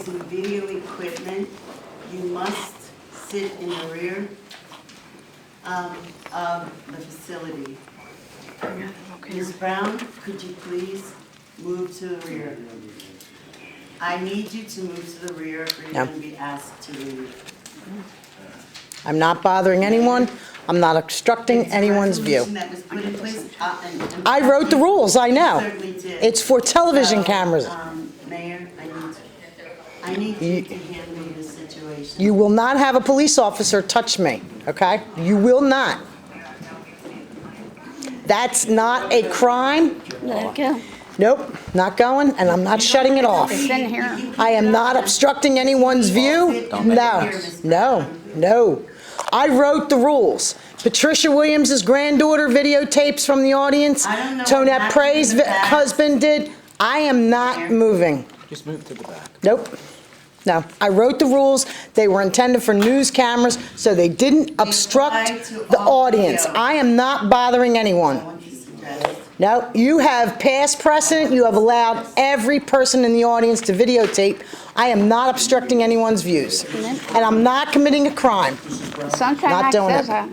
using video equipment, you must sit in the rear of the facility. Ms. Brown, could you please move to the rear? I need you to move to the rear or you're going to be asked to leave. I'm not bothering anyone. I'm not obstructing It's a anyone's view. resolution that was put in place, and I wrote the rules, I know. certainly did. It's for television So, cameras. Mayor, I need you to handle this situation. You will not have a police officer touch me, okay? You will not. That's not a crime. Let it go. Nope, not going, and I'm not shutting it off. It's in here. I am not obstructing anyone's view. No, no, no. I wrote the rules. Patricia Williams' granddaughter videotapes from the audience. I don't know what Tonette happened Prey's in the past. husband did. I am not moving. Just move to the back. Nope. No, I wrote the rules. They were intended for news cameras, so they didn't obstruct the audience. I am not bothering anyone. I want you to suggest. No, you have past precedent. You have allowed every person in the audience to videotape. I am not obstructing anyone's views. And I'm not committing a crime. Sunshine Not Act doing says it. that.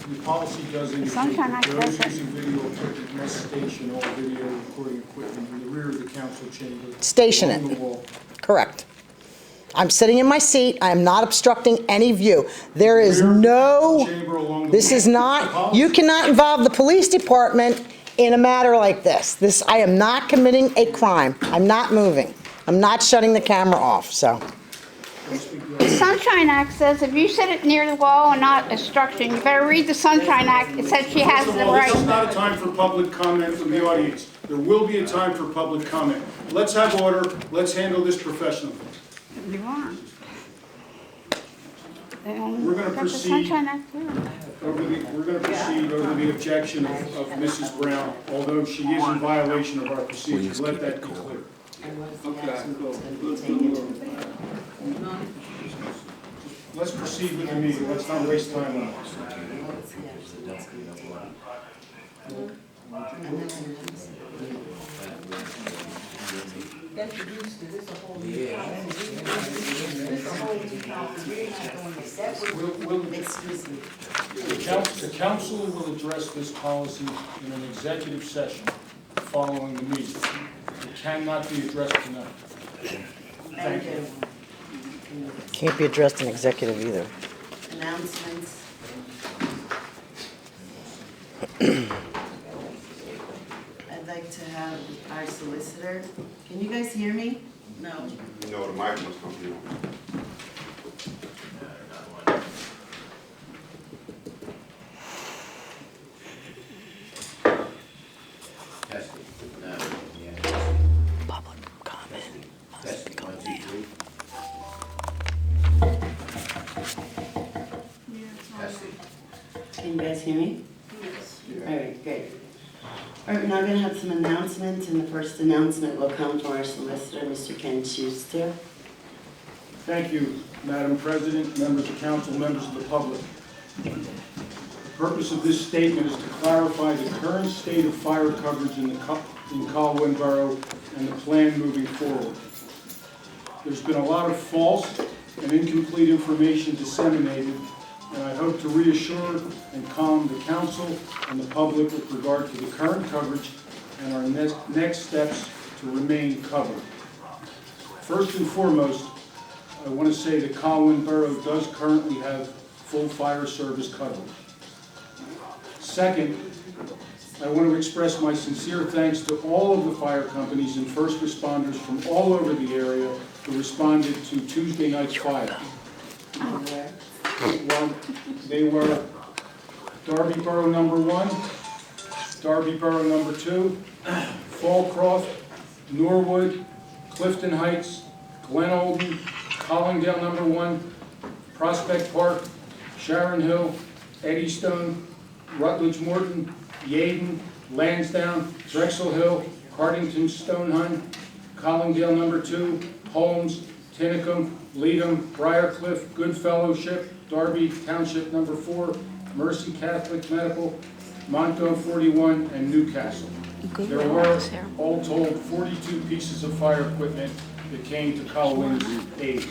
The policy does Sunshine Act indicate those says it. using video equipment must station all video recording equipment in the rear of the council chamber. Station along it. the wall. Correct. I'm sitting in my seat. I am not obstructing any view. There is no, Chamber along the this wall. is not, you cannot involve the police department in a matter like this. I am not committing a crime. I'm not moving. I'm not shutting the camera off, so. The Sunshine Act says if you sit it near the wall and not obstruction, you better read the Sunshine Act. It says she has First the of all, this is right. not a time for public comment from the audience. There will be a time for public comment. Let's have order. Let's handle this professionally. You are. We're gonna The proceed. Sunshine Act too. We're going to proceed over the objection of Mrs. Brown, although she is in violation of our procedure. Let that be clear. And what is the action that's going to be taken? Let's proceed with the meeting. Let's not waste time on this. What's the action that's going to be taken? And then we're excuse me. The council will address this policy in an executive session following the meeting. It cannot be addressed tonight. Thank you. Can't be addressed in executive either. Announcements. I'd like to have our solicitor. Can you guys hear me? No. No, the mic must come through. Public comment must become now. Can you guys hear me? Yes. All right, great. All right, we're now going to have some announcements, and the first announcement will come from our solicitor, Mr. Ken Schuster. Thank you, Madam President, members of council, members of the public. The purpose of this statement is to clarify the current state of fire coverage in Colwyn Borough and the plan moving forward. There's been a lot of false and incomplete information disseminated, and I hope to reassure and calm the council and the public with regard to the current coverage and our next steps to remain covered. First and foremost, I want to say that Colwyn Borough does currently have full fire service coverage. Second, I want to express my sincere thanks to all of the fire companies and first responders from all over the area who responded to Tuesday night's fire. Well, they were Darby Borough number 1, Darby Borough number 2, Fallcroft, Norwood, Clifton Heights, Glen Olden, Collingdale number 1, Prospect Park, Sharon Hill, Eddystone, Rutledge Morton, Yaden, Lansdowne, Drexel Hill, Cardington Stonehenge, Collingdale number 2, Holmes, Tinicum, Leadham, Briarcliff, Good Fellowship, Darby Township number 4, Mercy Catholic Medical, Monco 41, and Newcastle. There were, all told, 42 pieces of fire equipment that came to Colwyn's aid.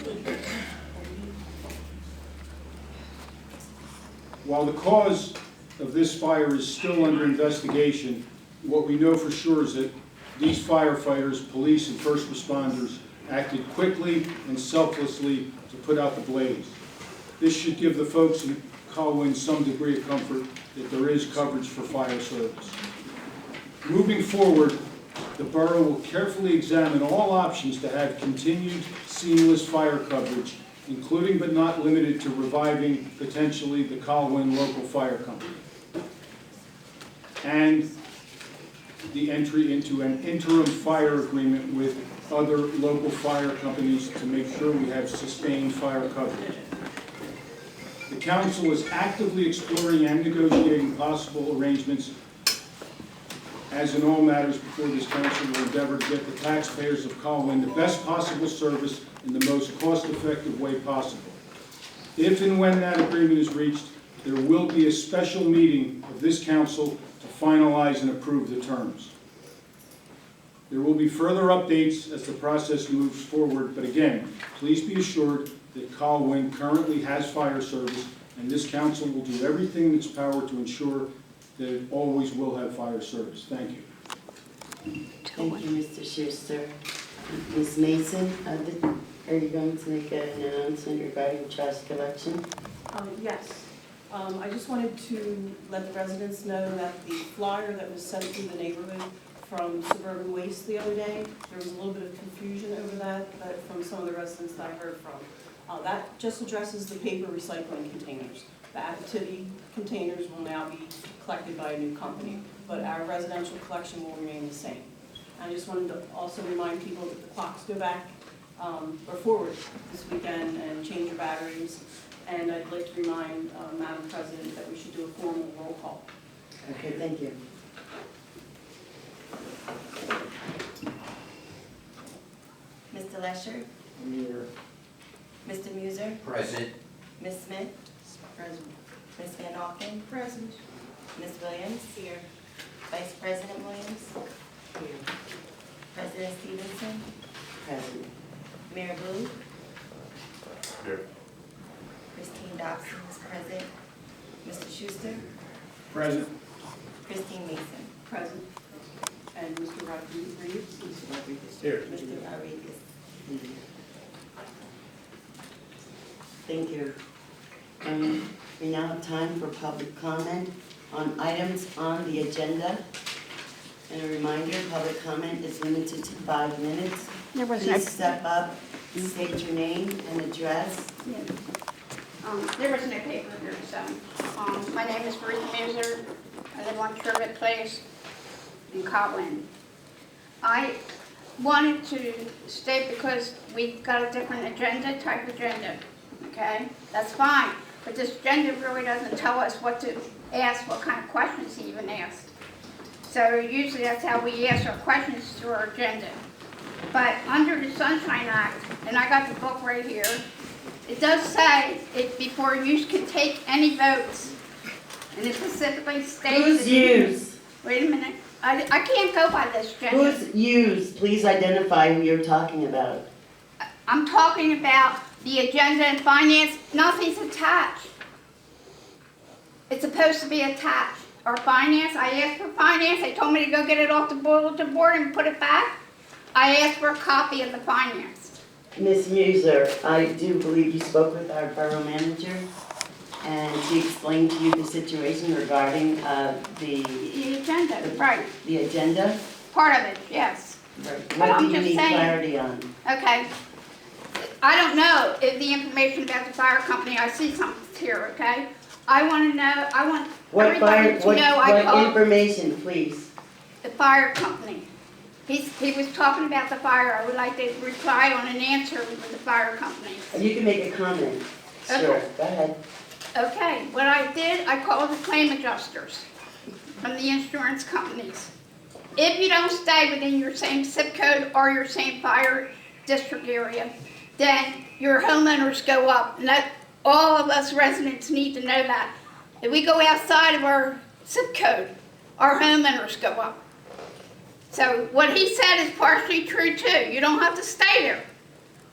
While the cause of this fire is still under investigation, what we know for sure is that these firefighters, police, and first responders acted quickly and selflessly to put out the blaze. This should give the folks in Colwyn some degree of comfort that there is coverage for fire service. Moving forward, the borough will carefully examine all options to have continued seamless fire coverage, including but not limited to reviving potentially the Colwyn local fire company and the entry into an interim fire agreement with other local fire companies to make sure we have sustained fire coverage. The council is actively exploring and negotiating possible arrangements. As in all matters before this council, will endeavor to get the taxpayers of Colwyn the best possible service in the most cost-effective way possible. If and when that agreement is reached, there will be a special meeting of this council to finalize and approve the terms. There will be further updates as the process moves forward, but again, please be assured that Colwyn currently has fire service, and this council will do everything in its power to ensure that it always will have fire service. Thank you. Thank you, Mr. Schuster. Ms. Mason, are you going to make an announcement regarding trash collection? Yes. I just wanted to let the residents know that the flyer that was sent through the neighborhood from Suburban Waste the other day, there was a little bit of confusion over that, but from some of the residents that I heard from. That just addresses the paper recycling containers. The activity containers will now be collected by a new company, but our residential collection will remain the same. I just wanted to also remind people that the clocks go back or forward this weekend and change your batteries. And I'd like to remind Madam President that we should do a formal roll call. Okay, thank you. Mr. Lesher? I'm here. Mr. Muser? Present. Ms. Smith? Present. Ms. Van Auken? Present. Ms. Williams? Here. Vice President Williams? Here. President Stevenson? Present. Mayor Booth? Here. Christine Dobson is present. Mr. Schuster? Present. Christine Mason? Present. And Mr. Rodriguez? Mr. Rodriguez? Here. Mr. Rodriguez? Thank you. We now have time for public comment on items on the agenda. And a reminder, public comment is limited to 5 minutes. There was Please step up, state your name and address. there was no paper here, so, my name is Ruth Muser. I live on Sherwood Place in Colwyn. I wanted to state because we've got a different type of agenda, okay? That's fine, but this agenda really doesn't tell us what to ask, what kind of questions to even ask. So usually that's how we ask our questions through our agenda. But under the Sunshine Act, and I got the book right here, it does say it before you can take any votes. And it specifically states... Who's used? Wait a minute. I can't go by this agenda. Who's used? Please identify who you're talking about. I'm talking about the agenda and finance. Nothing's attached. It's supposed to be attached. Or finance, I asked for finance. They told me to go get it off the bulletin board and put it back. I asked for a copy of the finance. Ms. Muser, I do believe you spoke with our borough manager, and she explained to you the situation regarding The agenda, right. the agenda. Part of it, yes. What I'm do you just need saying. clarity on? Okay. I don't know if the information about the fire company, I see something here, okay? I want to know, I want everybody to know I What called information, please? the fire company. He was talking about the fire. I would like to reply on an answer with the fire company. You can make a comment. Sure, Okay. go ahead. Okay, what I did, I called the claim adjusters from the insurance companies. If you don't stay within your same zip code or your same fire district area, then your homeowners go up. And that, all of us residents need to know that. If we go outside of our zip code, our homeowners go up. So what he said is partially true too. You don't have to stay there.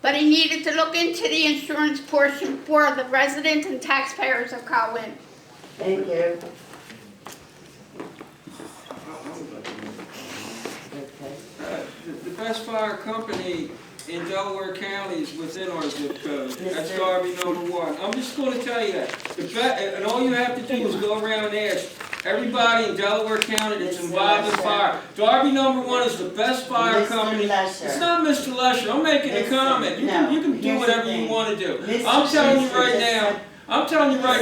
But he needed to look into the insurance portion for the residents and taxpayers of Colwyn. Thank you. Okay. The best fire company in Delaware County is within our zip code. That's Darby #1. I'm just going to tell you that. And all you have to do is go around and ask everybody in Delaware County that's involved in fire. Darby #1 is the best fire company. It's not Mr. Lesher. I'm making a comment. You can do whatever you want to do. I'm telling you right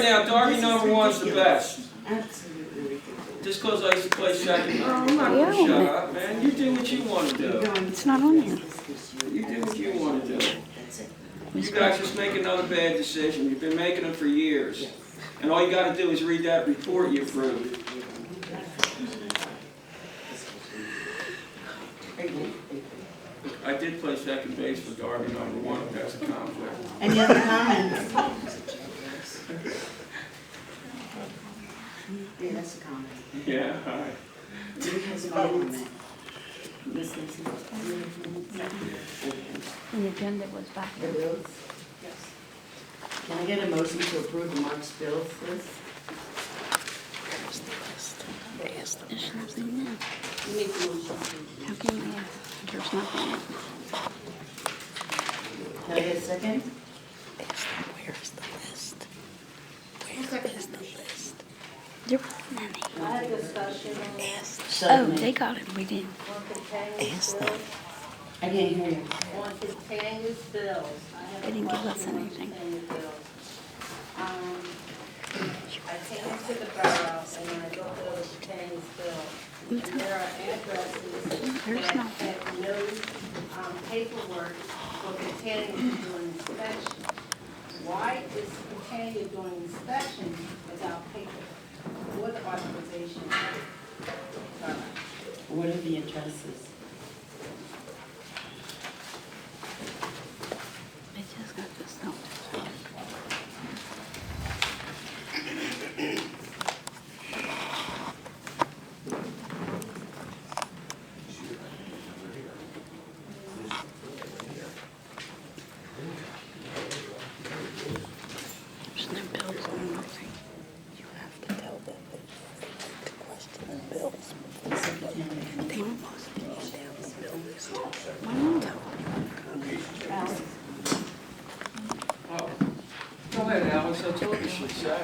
now, Darby #1 is the best. Absolutely. Just because I used to play second. No, I'm not going to shut up, man. You do what you want to do. It's not on here. You do what you want to do. That's it. You guys just make another bad decision. You've been making them for years. And all you got to do is read that report you approved. I did play second base for Darby #1, if that's a conflict. Any other comments? Yeah, that's a comment. Yeah, all right. Who has a comment? Ms. Lacy? The agenda was back The bills? Can I get a motion to approve the March bills list? There's nothing there. How can you ask? There's nothing there. Can I get a second? Where's the list? Where's the list? There wasn't any. I had a discussion on that. Oh, they got it, we didn't. On Catania's bills. I can't hear you. On Catania's bills. I have They a didn't give us question on anything. Catania bills. I came into the borough and I looked over Catania's bill. And there are addresses that have no paperwork for Catania doing inspection. Why is Catania doing inspection without paper? What authorization? What are the addresses? I just got this note. There's no bills or nothing. You have to tell them that to question the bills. They must be down the bills. Why not? Oh. Go ahead, Alex. That's all you should say.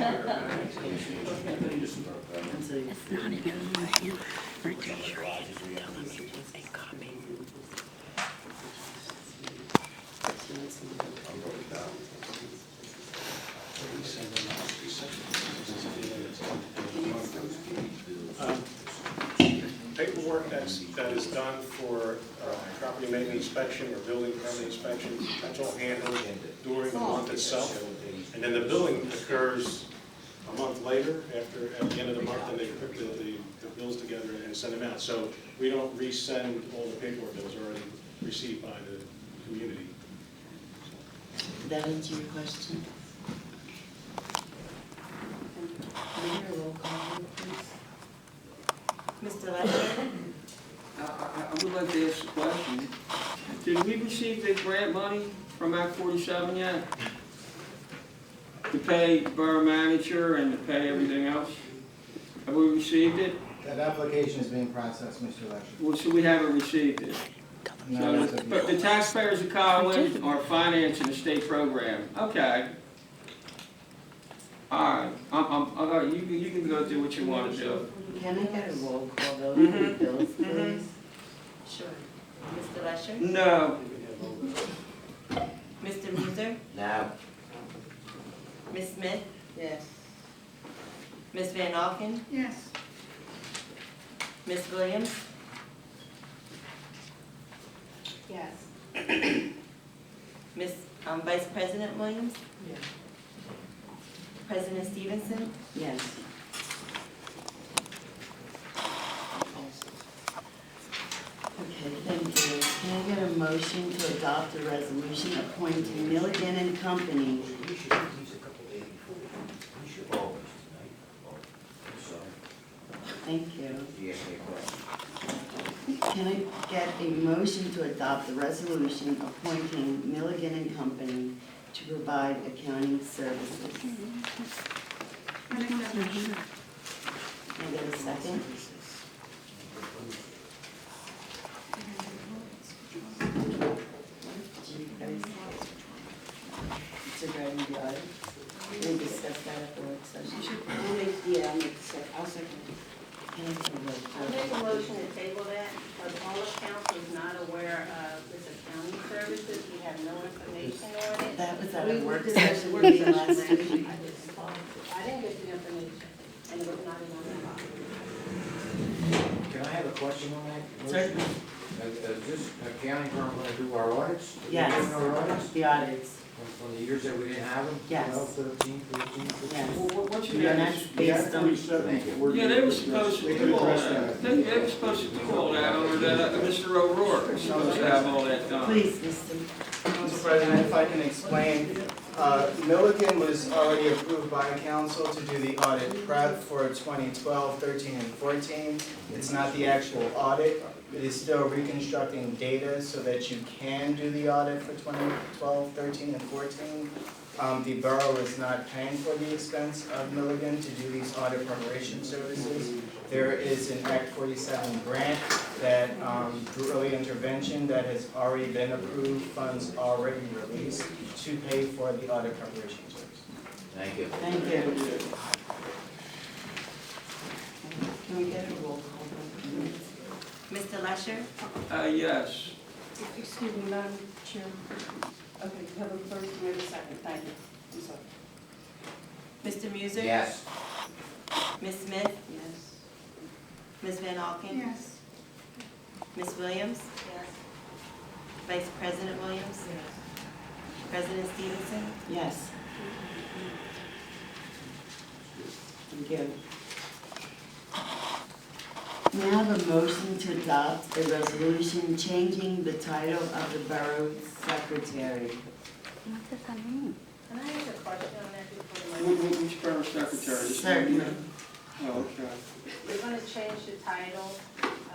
It's not even in here. Right there. Tell them you want a copy. Paperwork that is done for property maintenance inspection or building permit inspection, that's all handled during the month itself. And then the billing occurs a month later, at the end of the month, and they put the bills together and send them out. So we don't resend all the paperwork that was already received by the community. Did that answer your question? Mayor, roll call, please. Mr. Lesher? I would like to ask a question. Did we receive the grant money from Act 47 yet? To pay borough manager and to pay everything else? Have we received it? That application is being processed, Mr. Lesher. Well, so we haven't received it. No, So the taxpayers of Colwyn are financing a state program. Okay. All right. You can go do what you want to do. Can I get a roll call vote on the bills, please? Sure. Mr. Lesher? No. Mr. Muser? No. Ms. Smith? Yes. Ms. Van Auken? Yes. Ms. Williams? Yes. Ms. Vice President Williams? President Stevenson? Yes. Okay, thank you. Can I get a motion to adopt a resolution appointing Milligan and Company a motion to adopt the resolution appointing Milligan and Company to provide accounting services. Can I get a second? To grab the audit. We discussed that at the work session. I'll second it. Can I get a roll call? I'll make a motion to table that, because all of council is not aware of this accounting services, we have no information on it. That was at a work We session did meeting that last week. I didn't get the information, and it was not in my file. Can I have a question on that? Certainly. Is this accounting firm going to do our audits? Yes. Are they doing our audits? The audits, From the years that we didn't have them? Yes. 12, 13, 14, 15? yes. What's your And name? that's based on, Yeah, they were supposed to They do could all address that. that. They were supposed to do all that, or that Mr. O'Rourke was supposed to have all that done. please, Mr. Mr. President, if I can explain, Milligan was already approved by council to do the audit prep for 2012, 13, and 14. It's not the actual audit. It is still reconstructing data so that you can do the audit for 2012, 13, and 14. The borough is not paying for the expense of Milligan to do these audit preparation services. There is an Act 47 grant that, through early intervention, that has already been approved, funds already released to pay for the audit preparation service. Thank you. Thank you. Can we get a roll call? Mr. Lesher? Yes. Excuse me, Madam Chair. Okay, you have a first, you have a second, thank you. I'm sorry. Mr. Muser? Yes. Ms. Smith? Yes. Ms. Van Alken? Yes. Ms. Williams? Yes. Vice President Williams? President Stevenson? Yes. Thank you. May I have a motion to adopt a resolution changing the title of the borough secretary? Can I ask a question on that before the motion? Which borough secretary? This one? Certainly. Oh, okay. We're going to change the title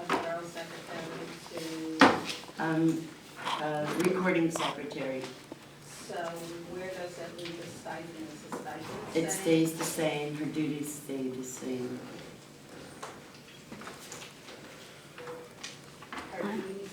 of borough secretary to, Recording secretary. so where does that leave the stipend? Is the stipend the It same? stays the same, her duties stay the same. Her duties